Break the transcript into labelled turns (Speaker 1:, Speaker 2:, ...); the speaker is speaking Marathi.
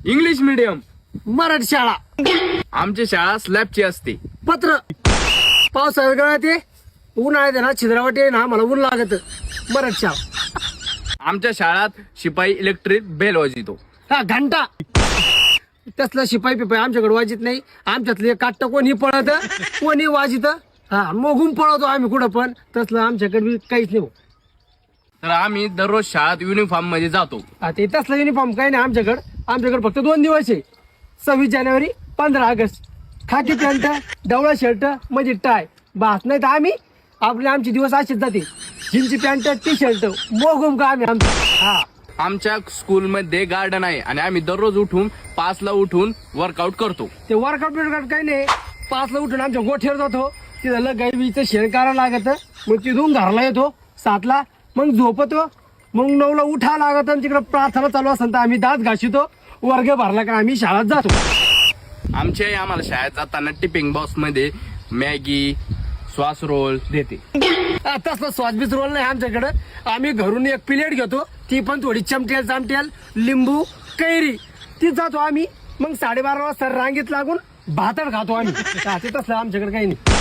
Speaker 1: English medium.
Speaker 2: मराठी शाळा.
Speaker 1: आमची शाळा स्लॅबची असते.
Speaker 2: पत्र. पावसाळ्यात गळ्यात ये, उन्हाळ्यात आहे ना छिद्रावाटी आहे ना मला ऊन लागत. मराठी शाळा.
Speaker 1: आमच्या शाळात शिपाई इलेक्ट्रिक बेल वाजवितो.
Speaker 2: हा घंटा. तसलं शिपाई पिपाई आमच्याकडे वाजित नाही. आमच्यातले काट्ट कोणी पळत कोणी वाजित. हा मोगून पळवतो आम्ही कुठं पण. तसलं आमच्याकडे बी काहीच नाही.
Speaker 1: तर आम्ही दररोज शाळेत युनिफॉर्म मध्ये जातो.
Speaker 2: ते तसलं युनिफॉर्म काही नाही आमच्याकडे फक्त 2 दिवस आहे. 26 जानेवारी 15 ऑगस्ट. खाकी पॅन्ट डवळा शर्ट म्हणजे टाय बास. नाही तर आमचे दिवस असेच जाते. जीनची पॅन्ट टी शर्ट मोगून का आम्ही हा.
Speaker 1: आमच्या स्कूलमध्ये गार्डन आहे आणि आम्ही दररोज उठून 5 ला उठून वर्कआउट करतो.
Speaker 2: ते वर्कआउट काही नाही. 5 ला उठून आमच्या गोठ्यावर जातो. तिथं गाईचं शेण करायला लागत. मग तिथून घरला येतो 7 ला. मग झोपतो. मग 9 ला उठा लागत. आणि तिकडे प्रार्थना चालू असेल तर आम्ही दात घासितो. वर्ग भरला का आम्ही शाळेत जातो.
Speaker 1: आमची आई आम्हाला शाळेत जाताना टिफिन बॉक्स मध्ये मॅगी श्वास रोल देते.
Speaker 2: तसलं स्वासबीस रोल नाही आमच्याकडे. आम्ही घरून एक प्लेट घेतो. ती पण थोडी चमटेल लिंबू कैरी ती जातो आम्ही. मग 12:30 वाजता रांगेत लागून भातर खातो आम्ही. ते तसलं आमच्याकडे काही नाही.